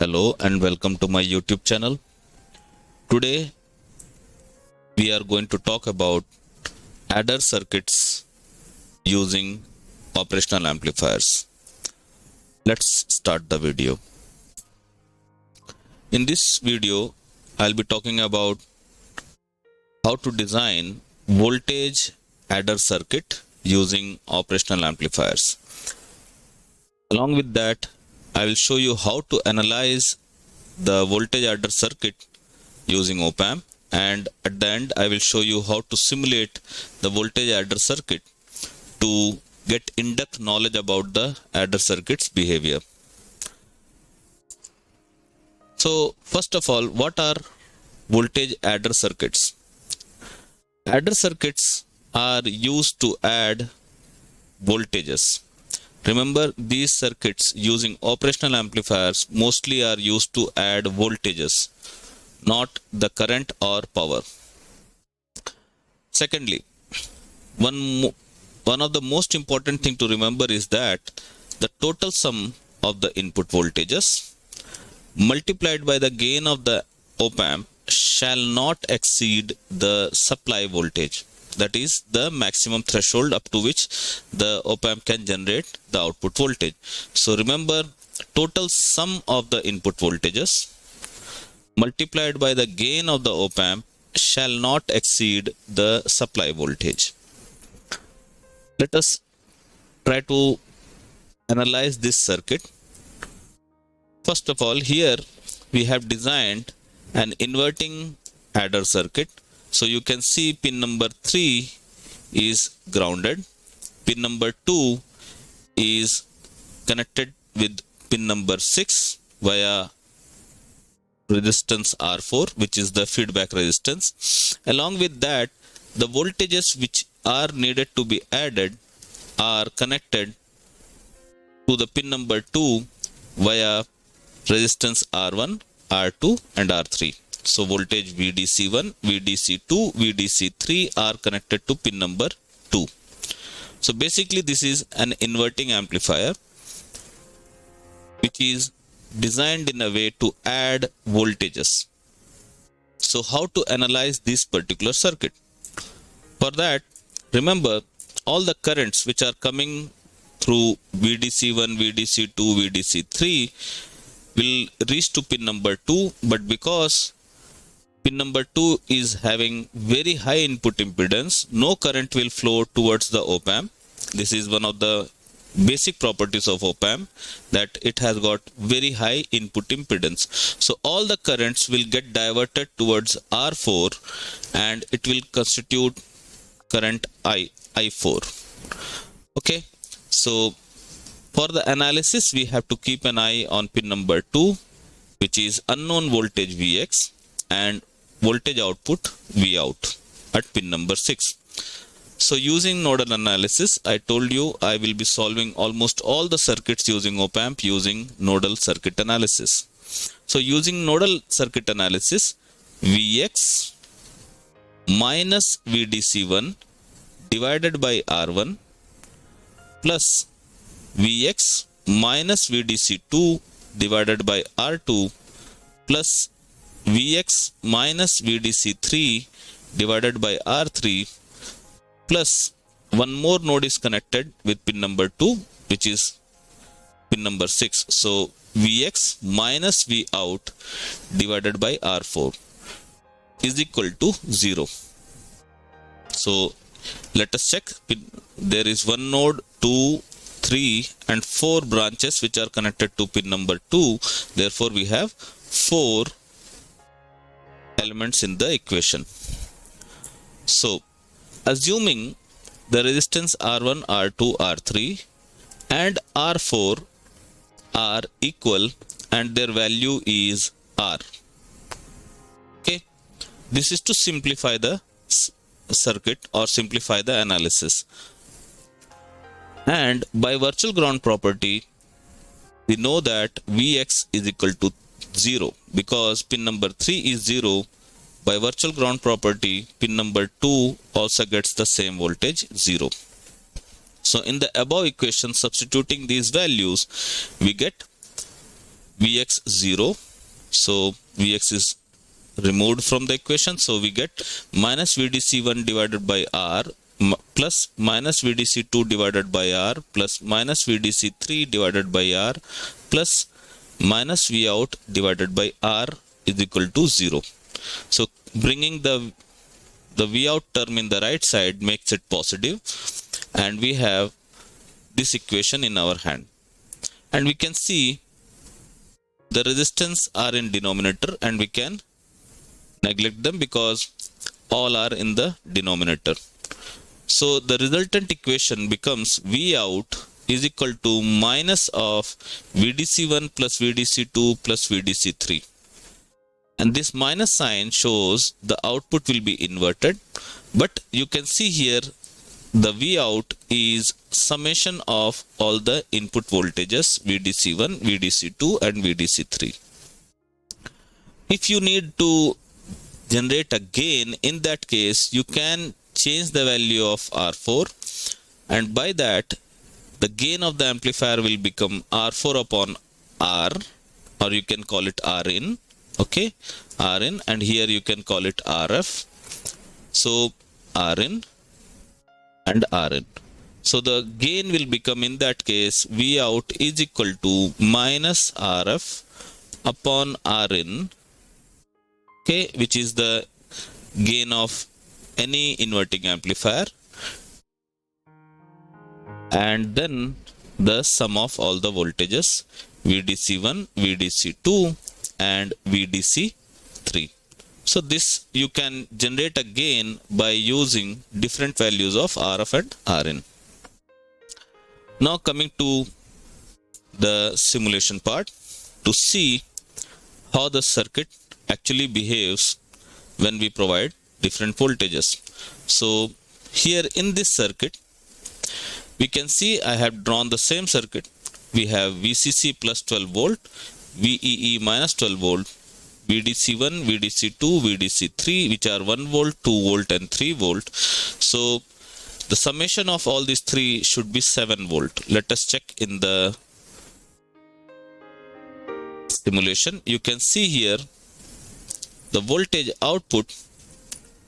Hello and welcome to my YouTube channel. Today we are going to talk about adder circuits using operational amplifiers. Let's start the video. In this video, I'll be talking about how to design voltage adder circuit using operational amplifiers. Along with that, I will show you how to analyze the voltage adder circuit using op-amp, and at the end I will show you how to simulate the voltage adder circuit to get in-depth knowledge about the adder circuit's behavior. So first of all, what are voltage adder circuits? Adder circuits are used to add voltages. Remember, these circuits using operational amplifiers mostly are used to add voltages, not the current or power. Secondly, one of the most important thing to remember is that the total sum of the input voltages multiplied by the gain of the op-amp shall not exceed the supply voltage. That is the maximum threshold up to which the op-amp can generate the output voltage. So remember, total sum of the input voltages multiplied by the gain of the op-amp shall not exceed the supply voltage. Let us try to analyze this circuit. First of all, here we have designed an inverting adder circuit. So you can see pin number 3 is grounded, pin number 2 is connected with pin number 6 via resistance R4, which is the feedback resistance. Along with that, the voltages which are needed to be added are connected to the pin number 2 via resistance R1, R2 and R3. So voltage VDC1, VDC2, VDC3 are connected to pin number 2. So basically this is an inverting amplifier which is designed in a way to add voltages. So how to analyze this particular circuit? For that, remember, all the currents which are coming through VDC1, VDC2, VDC3 will reach to pin number 2, but because pin number 2 is having very high input impedance, no current will flow towards the op-amp. This is one of the basic properties of op-amp, that it has got very high input impedance. So all the currents will get diverted towards R4 and it will constitute current I4. Okay, so for the analysis we have to keep an eye on pin number 2, which is unknown voltage Vx and voltage output Vout at pin number 6. So using nodal analysis, I told you I will be solving almost all the circuits using op-amp using nodal circuit analysis. So using nodal circuit analysis, Vx minus VDC1 divided by R1 plus Vx minus VDC2 divided by R2 plus Vx minus VDC3 divided by R3 plus one more node is connected with pin number 2, which is pin number 6. So Vx minus Vout divided by R4 is equal to 0. So let us check. There is one node, 2, 3 and 4 branches which are connected to pin number 2. Therefore we have 4 elements in the equation. So assuming the resistance R1, R2, R3 and R4 are equal and their value is R. Okay, this is to simplify the circuit or simplify the analysis. And by virtual ground property, we know that Vx is equal to 0 because pin number 3 is 0. By virtual ground property, pin number 2 also gets the same voltage, 0. So in the above equation, substituting these values, we get Vx 0. So Vx is removed from the equation. So we get minus VDC1 divided by R plus minus VDC2 divided by R plus minus VDC3 divided by R plus minus Vout divided by R is equal to 0. So bringing the Vout term in the right side makes it positive, and we have this equation in our hand. And we can see the resistance are in denominator, and we can neglect them because all are in the denominator. So the resultant equation becomes Vout is equal to minus of VDC1 plus VDC2 plus VDC3. And this minus sign shows the output will be inverted, but you can see here the Vout is summation of all the input voltages VDC1, VDC2 and VDC3. If you need to generate a gain, in that case you can change the value of R4, and by that the gain of the amplifier will become R4 upon R, or you can call it Rin. Okay, Rin, and here you can call it RF. So Rin and Rin. So the gain will become, in that case, Vout is equal to minus RF upon Rin, okay, which is the gain of any inverting amplifier, and then the sum of all the voltages VDC1, VDC2 and VDC3. So this you can generate a gain by using different values of RF and Rin. Now coming to the simulation part to see how the circuit actually behaves when we provide different voltages. So here in this circuit we can see I have drawn the same circuit. We have VCC plus 12 volt, VEE minus 12 volt, VDC1, VDC2, VDC3, which are 1 volt, 2 volt and 3 volt. So the summation of all these three should be 7 volt. Let us check in the simulation. You can see here the voltage output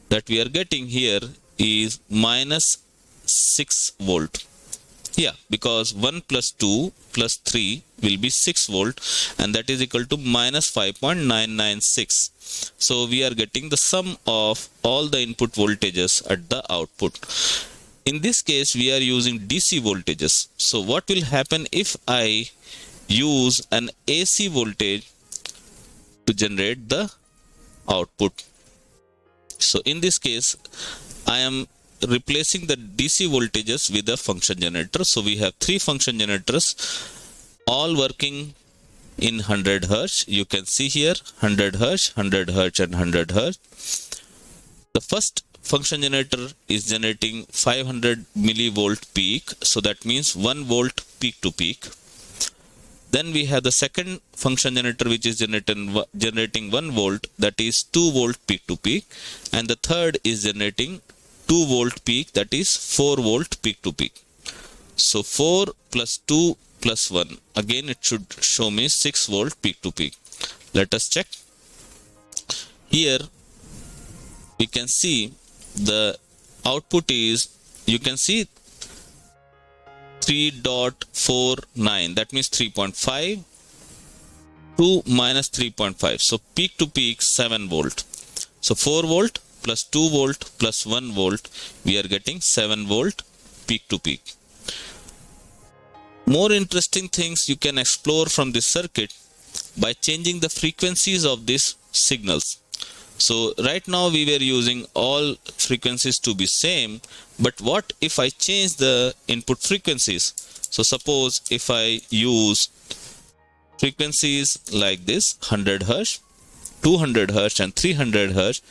that we are getting here is minus 6 volt. Yeah, because 1 plus 2 plus 3 will be 6 volt, and that is equal to minus 5.996. So we are getting the sum of all the input voltages at the output. In this case we are using DC voltages. So what will happen if I use an AC voltage to generate the output? So in this case I am replacing the DC voltages with a function generator. So we have three function generators all working in 100 Hz. You can see here 100 Hz, 100 Hz and 100 Hz. The first function generator is generating 500 millivolt peak. So that means 1 volt peak to peak. Then we have the second function generator which is generating 1 volt, that is 2 volt peak to peak. And the third is generating 2 volt peak, that is 4 volt peak to peak. So 4 plus 2 plus 1, again it should show me 6 volt peak to peak. Let us check. Here we can see the output is, you can see 3.49, that means 3.5 to minus 3.5. So peak to peak 7 volt. So 4 volt plus 2 volt plus 1 volt, we are getting 7 volt peak to peak. More interesting things you can explore from this circuit by changing the frequencies of these signals. So right now we were using all frequencies to be same, but what if I change the input frequencies? So suppose if I use frequencies like this 100 Hz, 200 Hz and 300 Hz,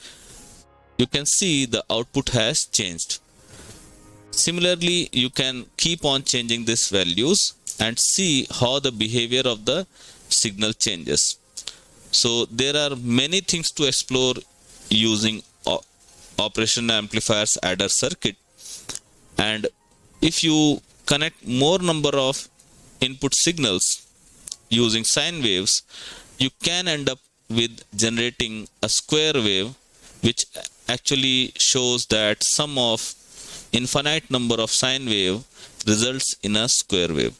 you can see the output has changed. Similarly, you can keep on changing these values and see how the behavior of the signal changes. So there are many things to explore using operational amplifiers adder circuit, and if you connect more number of input signals using sine waves, you can end up with generating a square wave, which actually shows that sum of infinite number of sine wave results in a square wave.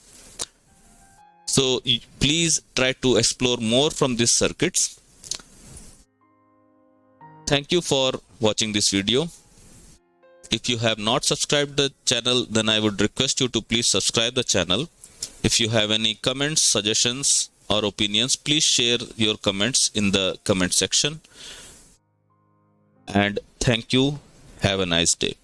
So please try to explore more from these circuits. Thank you for watching this video. If you have not subscribed the channel, then I would request you to please subscribe the channel. If you have any comments, suggestions or opinions, please share your comments in the comment section. And thank you. Have a nice day.